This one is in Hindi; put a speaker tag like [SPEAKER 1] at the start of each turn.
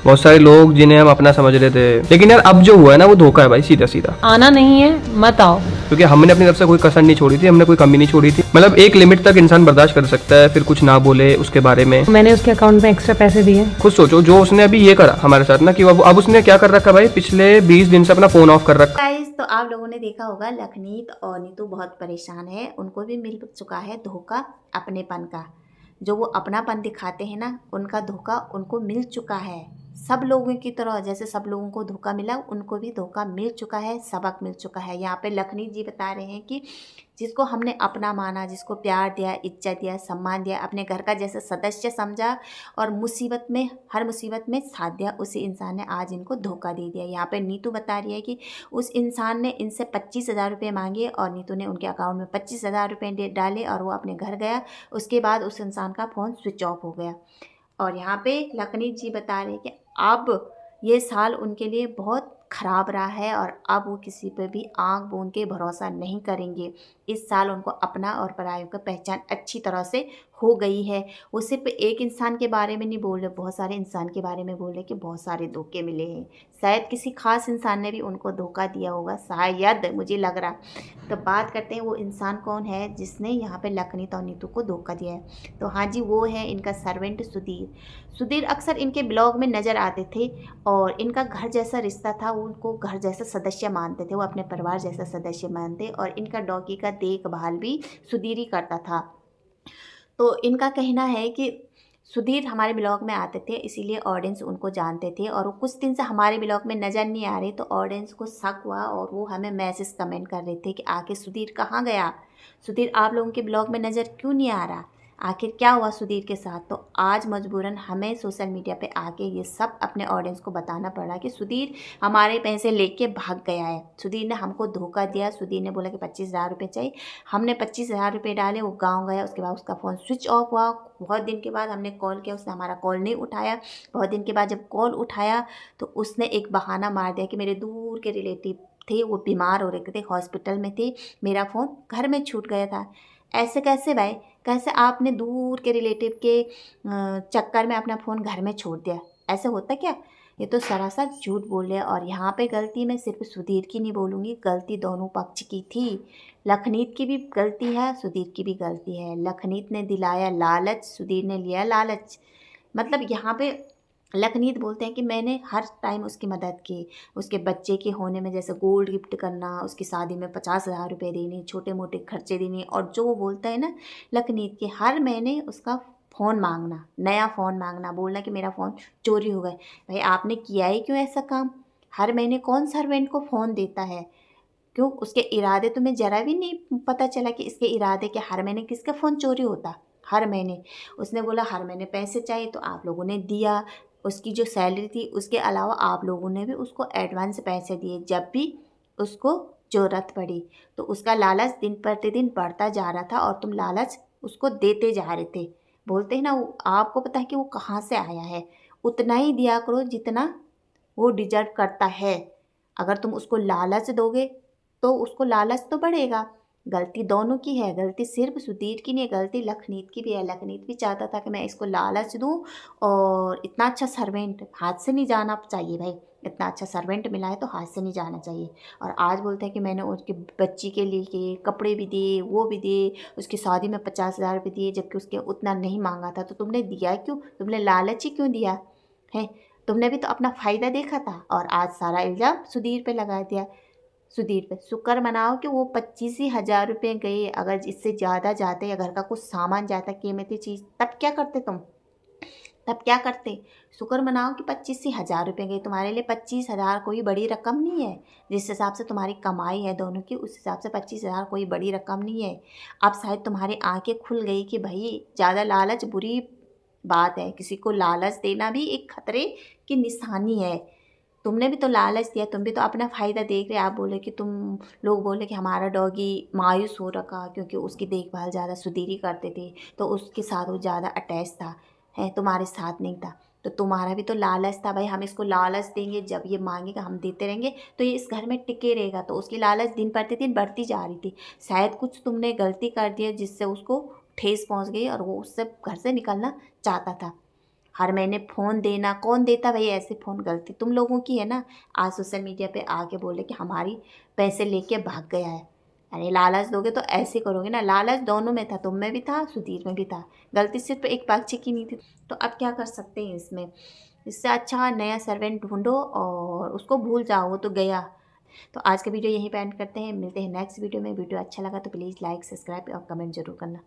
[SPEAKER 1] बहुत सारे लोग जिन्हें हम अपना समझ रहे थे, लेकिन यार अब जो हुआ है ना वो धोखा है भाई, सीधा सीधा।
[SPEAKER 2] आना नहीं है मत आओ,
[SPEAKER 1] क्योंकि हमने अपनी तरफ से कोई कसर नहीं छोड़ी थी, हमने कोई कमी नहीं छोड़ी थी। मतलब एक लिमिट तक इंसान बर्दाश्त कर सकता है, फिर कुछ ना बोले उसके बारे में।
[SPEAKER 2] मैंने उसके अकाउंट में एक्स्ट्रा पैसे दिए।
[SPEAKER 1] खुद सोचो जो उसने अभी ये करा हमारे साथ ना, कि अब उसने क्या कर रखा भाई, पिछले 20 दिन से अपना फोन ऑफ कर रखा।
[SPEAKER 3] गाइस, तो आप लोगों ने देखा होगा लखनीत और नीतू बहुत परेशान है। उनको भी मिल चुका है धोखा अपनेपन का। जो वो अपनापन दिखाते हैं ना, उनका धोखा उनको मिल चुका है। सब लोगों की तरह जैसे सब लोगों को धोखा मिला, उनको भी धोखा मिल चुका है, सबक मिल चुका है। यहाँ पे लखनीत जी बता रहे हैं कि जिसको हमने अपना माना, जिसको प्यार दिया, इज्जत दिया, सम्मान दिया, अपने घर का जैसे सदस्य समझा और मुसीबत में, हर मुसीबत में साथ दिया, उसी इंसान ने आज इनको धोखा दे दिया। यहाँ पे नीतू बता रही है कि उस इंसान ने इनसे 25,000 रुपये मांगे और नीतू ने उनके अकाउंट में 25,000 रुपये डाले और वो अपने घर गया। उसके बाद उस इंसान का फ़ोन स्विच ऑफ हो गया। और यहाँ पे लखनीत जी बता रहे हैं कि अब ये साल उनके लिए बहुत ख़राब रहा है और अब वो किसी पे भी आँख बूंद के भरोसा नहीं करेंगे। इस साल उनको अपना और परायों का पहचान अच्छी तरह से हो गई है। वो सिर्फ एक इंसान के बारे में नहीं बोल रहे, बहुत सारे इंसान के बारे में बोल रहे कि बहुत सारे धोखे मिले हैं। शायद किसी खास इंसान ने भी उनको धोखा दिया होगा, शायद, मुझे लग रहा। तो बात करते हैं वो इंसान कौन है जिसने यहाँ पे लखनीत और नीतू को धोखा दिया है। तो हाँ जी, वो है इनका सर्वेंट सुधीर। सुधीर अक्सर इनके ब्लॉग में नज़र आते थे और इनका घर जैसा रिश्ता था, वो उनको घर जैसा सदस्य मानते थे, वो अपने परिवार जैसा सदस्य मानते और इनका डॉगी का देखभाल भी सुधीर ही करता था। तो इनका कहना है कि सुधीर हमारे ब्लॉग में आते थे, इसीलिए ऑडियंस उनको जानते थे और वो कुछ दिन से हमारे ब्लॉग में नज़र नहीं आ रहे, तो ऑडियंस को शक हुआ और वो हमें मैसेज कमेंट कर रहे थे कि आखिर सुधीर कहाँ गया, सुधीर आप लोगों के ब्लॉग में नज़र क्यों नहीं आ रहा, आखिर क्या हुआ सुधीर के साथ। तो आज मजबूरन हमें सोशल मीडिया पे आके ये सब अपने ऑडियंस को बताना पड़ा कि सुधीर हमारे पैसे लेके भाग गया है, सुधीर ने हमको धोखा दिया। सुधीर ने बोला कि 25,000 रुपये चाहिए, हमने 25,000 रुपये डाले, वो गांव गया, उसके बाद उसका फ़ोन स्विच ऑफ हुआ। बहुत दिन के बाद हमने कॉल किया, उसने हमारा कॉल नहीं उठाया। बहुत दिन के बाद जब कॉल उठाया तो उसने एक बहाना मार दिया कि मेरे दूर के रिलेटिव थे, वो बीमार हो रहे थे, हॉस्पिटल में थे, मेरा फ़ोन घर में छूट गया था। ऐसे कैसे भाई, कैसे आपने दूर के रिलेटिव के चक्कर में अपना फ़ोन घर में छोड़ दिया, ऐसे होता क्या। ये तो सरासर झूठ बोल रहे हैं। और यहाँ पे गलती मैं सिर्फ सुधीर की नहीं बोलूँगी, गलती दोनों पक्ष की थी। लखनीत की भी गलती है, सुधीर की भी गलती है। लखनीत ने दिलाया लालच, सुधीर ने लिया लालच। मतलब यहाँ पे लखनीत बोलते हैं कि मैंने हर टाइम उसकी मदद की, उसके बच्चे के होने में जैसे गोल्ड गिफ्ट करना, उसकी शादी में 50,000 रुपये देने, छोटे मोटे खर्चे देने। और जो वो बोलता है ना लखनीत के, हर महीने उसका फ़ोन मांगना, नया फ़ोन मांगना, बोलना कि मेरा फ़ोन चोरी हो गया। भाई आपने किया ही क्यों ऐसा काम। हर महीने कौन सर्वेंट को फ़ोन देता है, क्यों, उसके इरादे तुम्हें ज़रा भी नहीं पता चला कि इसके इरादे कि हर महीने किसका फ़ोन चोरी होता। हर महीने उसने बोला हर महीने पैसे चाहिए तो आप लोगों ने दिया, उसकी जो सैलरी थी उसके अलावा आप लोगों ने भी उसको एडवांस पैसे दिए जब भी उसको ज़रूरत पड़ी। तो उसका लालच दिन प्रतिदिन बढ़ता जा रहा था और तुम लालच उसको देते जा रहे थे। बोलते हैं ना, वो आपको पता है कि वो कहाँ से आया है, उतना ही दिया करो जितना वो डिजर्व करता है। अगर तुम उसको लालच दोगे तो उसको लालच तो बढ़ेगा। गलती दोनों की है, गलती सिर्फ सुधीर की नहीं है, गलती लखनीत की भी है। लखनीत भी चाहता था कि मैं इसको लालच दूं और इतना अच्छा सर्वेंट हाथ से नहीं जाना चाहिए भाई, इतना अच्छा सर्वेंट मिला है तो हाथ से नहीं जाना चाहिए। और आज बोलते हैं कि मैंने उसके बच्ची के लिए के कपड़े भी दिए, वो भी दिए, उसकी शादी में 50,000 रुपये दिए, जबकि उसके उतना नहीं मांगा था। तो तुमने दिया क्यों, तुमने लालच ही क्यों दिया है। तुमने भी तो अपना फ़ायदा देखा था और आज सारा इल्ज़ाम सुधीर पे लगा दिया। सुधीर पे शुक्र मनाओ कि वो 25,000 रुपये गए, अगर इससे ज़्यादा जाते या घर का कुछ सामान जाता कीमती चीज़, तब क्या करते तुम, तब क्या करते। शुक्र मनाओ कि 25,000 रुपये गए, तुम्हारे लिए 25,000 कोई बड़ी रकम नहीं है। जिस हिसाब से तुम्हारी कमाई है दोनों की, उस हिसाब से 25,000 कोई बड़ी रकम नहीं है। अब शायद तुम्हारी आंखें खुल गई कि भाई ज़्यादा लालच बुरी बात है, किसी को लालच देना भी एक खतरे की निशानी है। तुमने भी तो लालच दिया, तुम भी तो अपना फ़ायदा देख रहे। आप बोले कि तुम लोग बोले कि हमारा डॉगी मायूस हो रखा क्योंकि उसकी देखभाल ज़्यादा सुधीर ही करते थे, तो उसके साथ वो ज़्यादा अटैच था, है तुम्हारे साथ नहीं था। तो तुम्हारा भी तो लालच था भाई, हम इसको लालच देंगे, जब ये मांगेगा हम देते रहेंगे तो ये इस घर में टिके रहेगा। तो उसकी लालच दिन प्रतिदिन बढ़ती जा रही थी। शायद कुछ तुमने गलती कर दी जिससे उसको ठेस पहुंच गई और वो उससे घर से निकलना चाहता था। हर महीने फ़ोन देना, कौन देता भाई ऐसे फ़ोन? गलती तुम लोगों की है ना। आज सोशल मीडिया पे आके बोले कि हमारी पैसे लेके भाग गया है। अरे लालच दोगे तो ऐसे करोगे ना। लालच दोनों में था, तुम में भी था, सुधीर में भी था। गलती सिर्फ एक पक्ष की नहीं थी। तो अब क्या कर सकते हैं इसमें? इससे अच्छा नया सर्वेंट ढूंढो और उसको भूल जाओ, वो तो गया। तो आज का वीडियो यहीं पे एंड करते हैं। मिलते हैं नेक्स्ट वीडियो में। वीडियो अच्छा लगा तो प्लीज़ लाइक, सब्सक्राइब और कमेंट जरूर करना।